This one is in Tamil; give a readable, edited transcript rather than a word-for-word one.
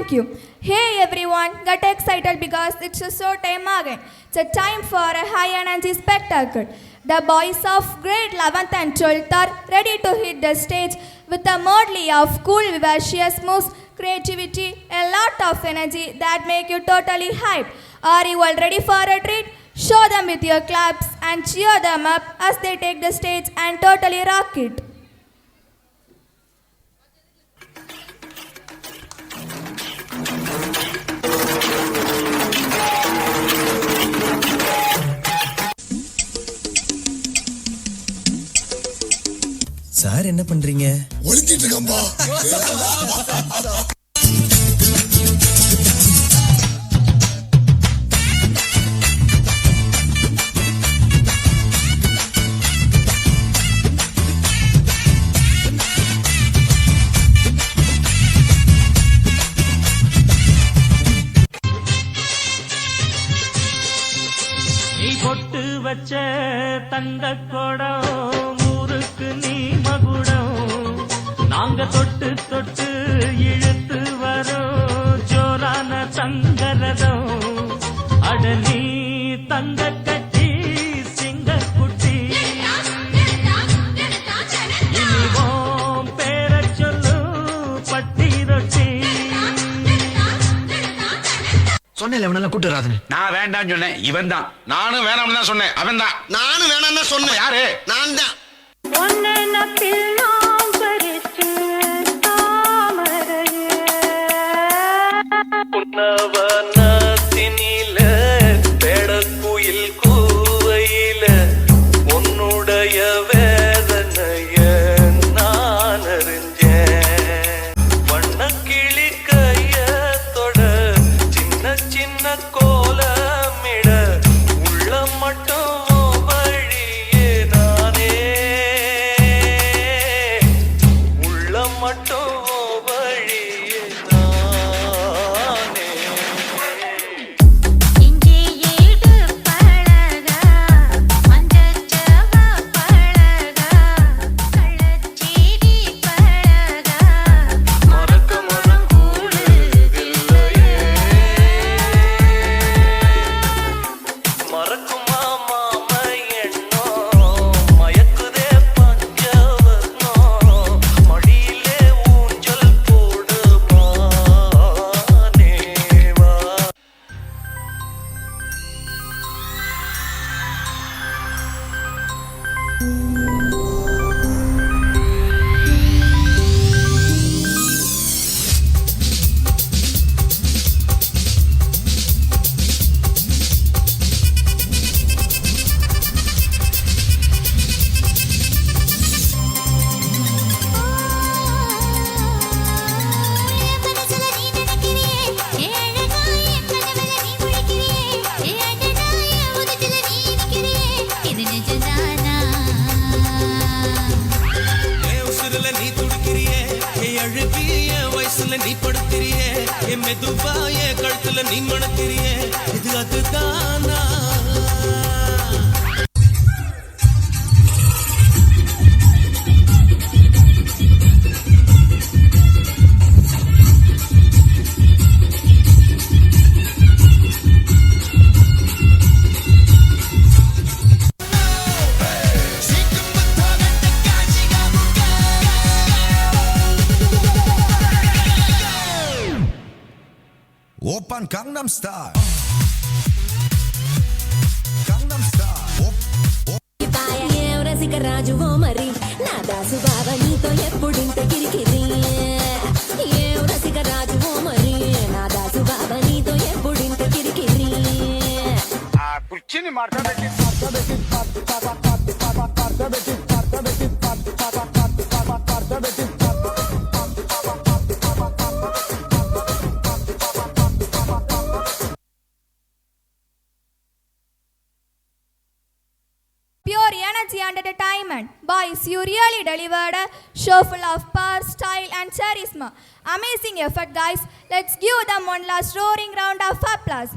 Thank you. Hey everyone, get excited because it's a show time again. It's a time for a high energy spectacle. The boys of grade 11th and 12th are ready to hit the stage with a medley of cool, vivacious moves, creativity, a lot of energy that make you totally hyped. Are you all ready for a treat? Show them with your claps and cheer them up as they take the stage and totally rock it. Sir என்ன பண்றீங்க? ஒளிச்சிட்டு இருக்கம்பா. நீ பொட்டு வச்ச தங்க கொடம் ஊருக்கு நீ மகுடம் நாங்க தொட்டு தொட்டு இழுத்து வரோம் ஜோரான தங்கரதம் அட நீ தங்க கட்டி சிங்க குட்டி இனிவோம் பேர சொல்லு பட்டி ரொட்டி சொன்னேன் இவனெல்லாம் கூட்டு வராதுன்னு. நான் வேண்டாம்னு சொன்னேன், இவன் தான். நானும் வேணாம்னு தான் சொன்னேன், அவன் தான். நானும் வேணாம் தான் சொன்னேன். யாரு? நான் தான். பேடக்குயில் கூவையில உன்னுடைய வேதனைய நான் அறிஞ்சேன் வண்ண கிளி கைய தொட சின்ன சின்ன கோலமிட உள்ள மட்டும் வழியே நானே உள்ள மட்டும் வழியே நானே இங்கே ஏடு பழகா மஞ்சச்சவ பழகா கள்ளச்சேரி பழகா மறக்க மனக்கூடுதில்லையே மறக்குமா மாம எண்ணோ மயக்குதே பஞ்சவர்ணோ மடியிலே ஊஞ்சல் போடுமானேவா மனசுல நீ நினைக்கிறியே ஏ அழகா என் கனவுல நீ முழிக்கிறியே ஏ அடடா என் உதட்டுல நீ நிக்கிறியே இது நிஜம்தானா என் உசுருல நீ துடிக்கிறியே என் அழுகி என் வயசுல நீ படுத்திரியே என் மெதுவா என் கழுத்துல நீ மணத்திரியே இது அதுதானா 오빤 강남스타일. 강남스타일. ఏం రసిక రాజువో మరి నా దాసు బాబా నీతో ఎప్పుడింత కిరికిరి ఏం రసిక రాజువో మరి నా దాసు బాబా నీతో ఎప్పుడింత కిరికిరి కుర్చీని మాట్లాడబెట్టి Pure energy and entertainment. Boys, you really delivered a show full of power, style and charisma. Amazing effort, guys. Let's give them one last roaring round of applause.